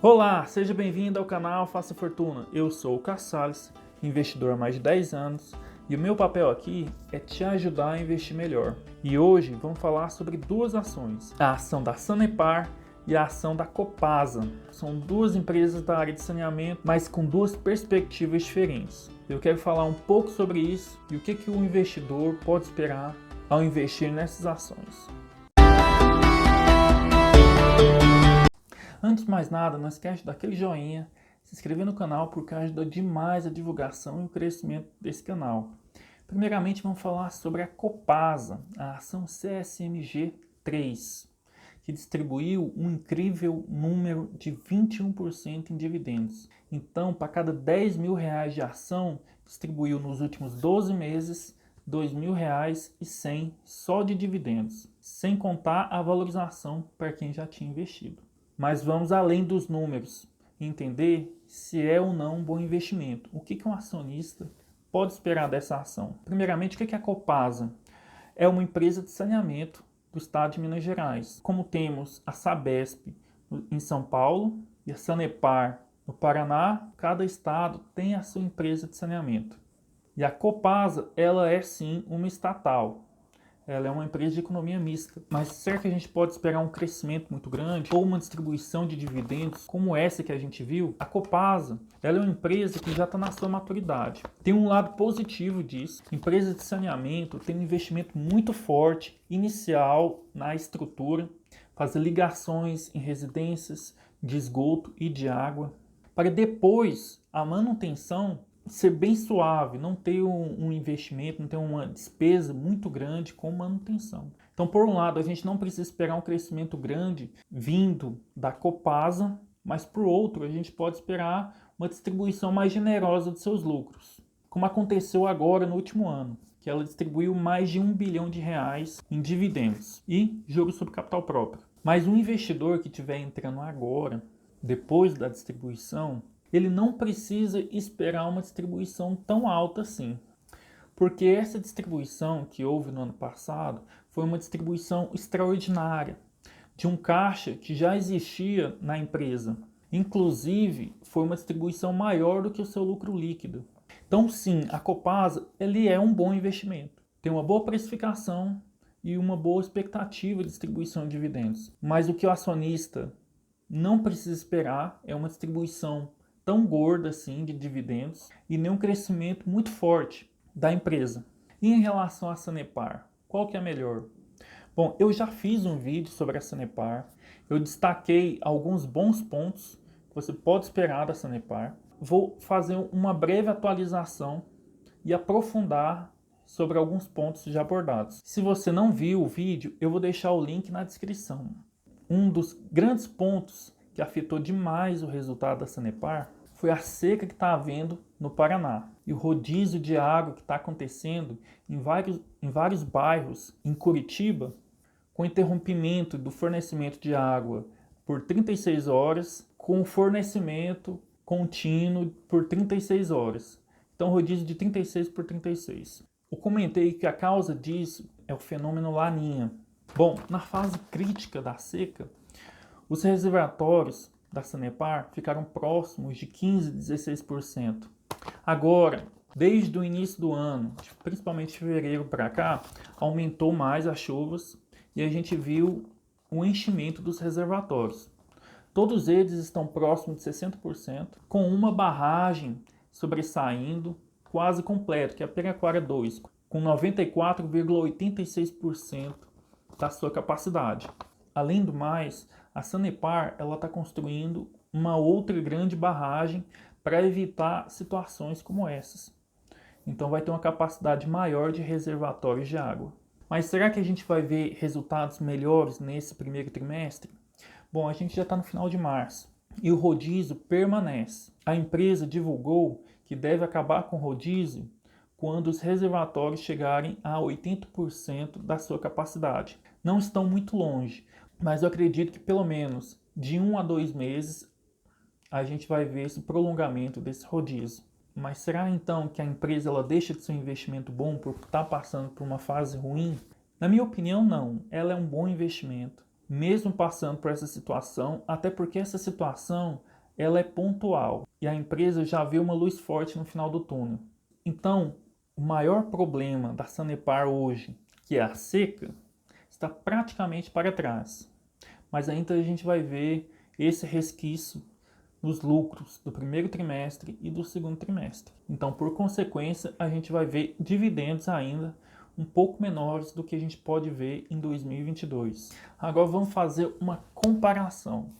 Olá, seja bem-vindo ao canal Faça Fortuna. Eu sou o Cassales, investidor há mais de 10 anos, e o meu papel aqui é te ajudar a investir melhor. E hoje vamos falar sobre duas ações, a ação da Sanepar e a ação da Copasa. São duas empresas da área de saneamento, mas com duas perspectivas diferentes. Eu quero falar um pouco sobre isso e o que o investidor pode esperar ao investir nessas ações. Antes de mais nada, não esquece de dar aquele joinha, se inscrever no canal porque ajuda demais a divulgação e o crescimento desse canal. Primeiramente vamos falar sobre a Copasa, a ação CSMG 3, que distribuiu um incrível número de 21% em dividendos. Então, para cada 10 mil reais de ação, distribuiu nos últimos 12 meses R$ 2.100 só de dividendos, sem contar a valorização para quem já tinha investido. Mas vamos além dos números e entender se é ou não um bom investimento. O que um acionista pode esperar dessa ação? Primeiramente, o que é a Copasa? É uma empresa de saneamento do estado de Minas Gerais. Como temos a Sabesp em São Paulo e a Sanepar no Paraná, cada estado tem a sua empresa de saneamento. E a Copasa, ela é sim uma estatal. Ela é uma empresa de economia mista. Mas será que a gente pode esperar um crescimento muito grande ou uma distribuição de dividendos como essa que a gente viu? A Copasa, ela é uma empresa que já está na sua maturidade. Tem um lado positivo disso. Empresa de saneamento tem um investimento muito forte inicial na estrutura, fazer ligações em residências de esgoto e de água, para depois a manutenção ser bem suave, não ter um investimento, não ter uma despesa muito grande com manutenção. Então, por um lado, a gente não precisa esperar um crescimento grande vindo da Copasa, mas por outro, a gente pode esperar uma distribuição mais generosa de seus lucros, como aconteceu agora no último ano, que ela distribuiu mais de R$ 1 bilhão em dividendos e juros sobre capital próprio. Mas um investidor que estiver entrando agora, depois da distribuição, ele não precisa esperar uma distribuição tão alta assim. Porque essa distribuição que houve no ano passado foi uma distribuição extraordinária, de um caixa que já existia na empresa. Inclusive, foi uma distribuição maior do que o seu lucro líquido. Então sim, a Copasa ele é um bom investimento. Tem uma boa precificação e uma boa expectativa de distribuição de dividendos. Mas o que o acionista não precisa esperar é uma distribuição tão gorda assim de dividendos e nem um crescimento muito forte da empresa. E em relação à Sanepar, qual que é melhor? Bom, eu já fiz um vídeo sobre a Sanepar, eu destaquei alguns bons pontos que você pode esperar da Sanepar. Vou fazer uma breve atualização e aprofundar sobre alguns pontos já abordados. Se você não viu o vídeo, eu vou deixar o link na descrição. Um dos grandes pontos que afetou demais o resultado da Sanepar foi a seca que está havendo no Paraná e o rodízio de água que está acontecendo em vários bairros em Curitiba, com interrompimento do fornecimento de água por 36 horas, com fornecimento contínuo por 36 horas. Então, rodízio de 36 por 36. Eu comentei que a causa disso é o fenômeno Laninha. Bom, na fase crítica da seca, os reservatórios da Sanepar ficaram próximos de 15% a 16%. Agora, desde o início do ano, principalmente de fevereiro para cá, aumentou mais as chuvas e a gente viu o enchimento dos reservatórios. Todos eles estão próximos de 60%, com uma barragem sobressaindo quase completa, que é a Piraquara 2, com 94,86% da sua capacidade. Além do mais, a Sanepar está construindo uma outra grande barragem para evitar situações como essas. Então vai ter uma capacidade maior de reservatórios de água. Mas será que a gente vai ver resultados melhores nesse primeiro trimestre? Bom, a gente já está no final de março e o rodízio permanece. A empresa divulgou que deve acabar com o rodízio quando os reservatórios chegarem a 80% da sua capacidade. Não estão muito longe, mas eu acredito que pelo menos de 1 a 2 meses a gente vai ver esse prolongamento desse rodízio. Mas será então que a empresa ela deixa de ser um investimento bom por estar passando por uma fase ruim? Na minha opinião, não. Ela é um bom investimento, mesmo passando por essa situação, até porque essa situação ela é pontual e a empresa já vê uma luz forte no final do túnel. Então, o maior problema da Sanepar hoje, que é a seca, está praticamente para trás. Mas ainda a gente vai ver esse resquício nos lucros do primeiro trimestre e do segundo trimestre. Então, por consequência, a gente vai ver dividendos ainda um pouco menores do que a gente pode ver em 2022. Agora vamos fazer uma comparação.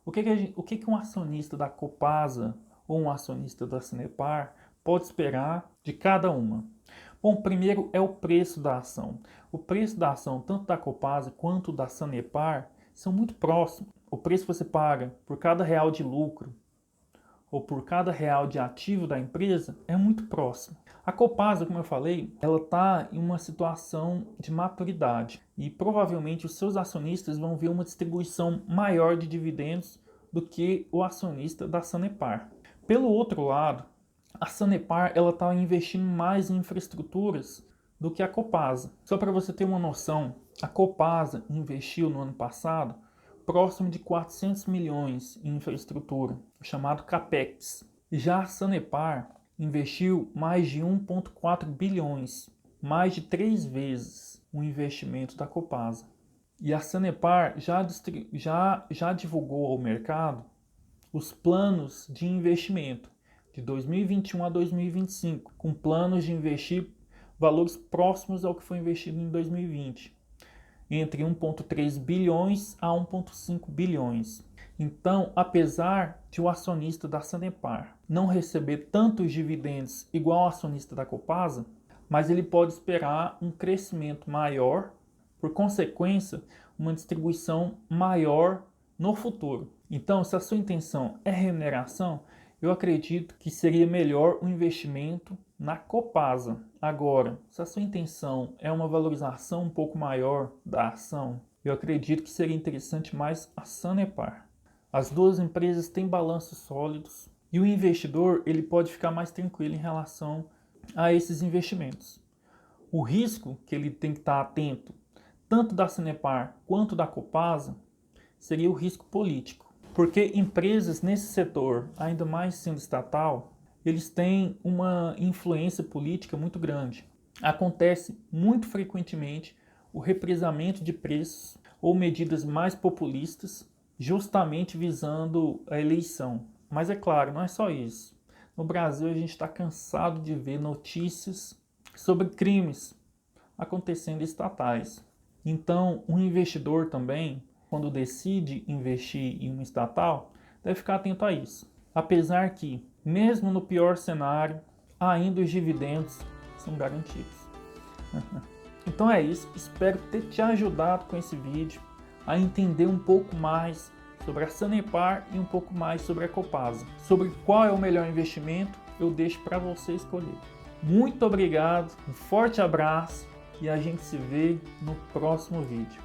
O que um acionista da Copasa ou um acionista da Sanepar pode esperar de cada uma? Bom, primeiro é o preço da ação. O preço da ação, tanto da Copasa quanto da Sanepar, são muito próximos. O preço que você paga por cada real de lucro ou por cada real de ativo da empresa é muito próximo. A Copasa, como eu falei, ela está em uma situação de maturidade e provavelmente os seus acionistas vão ver uma distribuição maior de dividendos do que o acionista da Sanepar. Pelo outro lado, a Sanepar está investindo mais em infraestruturas do que a Copasa. Só para você ter uma noção, a Copasa investiu no ano passado próximo de 400 milhões em infraestrutura, chamado CAPEX. Já a Sanepar investiu mais de 1,4 bilhões, mais de 3 vezes o investimento da Copasa. E a Sanepar já divulgou ao mercado os planos de investimento de 2021 a 2025, com planos de investir valores próximos ao que foi investido em 2020, entre 1,3 bilhões a 1,5 bilhões. Então, apesar de o acionista da Sanepar não receber tantos dividendos igual o acionista da Copasa, mas ele pode esperar um crescimento maior, por consequência, uma distribuição maior no futuro. Então, se a sua intenção é remuneração, eu acredito que seria melhor o investimento na Copasa. Agora, se a sua intenção é uma valorização um pouco maior da ação, eu acredito que seria interessante mais a Sanepar. As duas empresas têm balanços sólidos e o investidor ele pode ficar mais tranquilo em relação a esses investimentos. O risco que ele tem que estar atento, tanto da Sanepar quanto da Copasa, seria o risco político. Porque empresas nesse setor, ainda mais sendo estatal, eles têm uma influência política muito grande. Acontece muito frequentemente o represamento de preços ou medidas mais populistas, justamente visando a eleição. Mas é claro, não é só isso. No Brasil a gente está cansado de ver notícias sobre crimes acontecendo em estatais. Então, um investidor também, quando decide investir em uma estatal, deve ficar atento a isso. Apesar que, mesmo no pior cenário, ainda os dividendos são garantidos. Então é isso, espero ter te ajudado com esse vídeo a entender um pouco mais sobre a Sanepar e um pouco mais sobre a Copasa. Sobre qual é o melhor investimento, eu deixo para você escolher. Muito obrigado, um forte abraço e a gente se vê no próximo vídeo.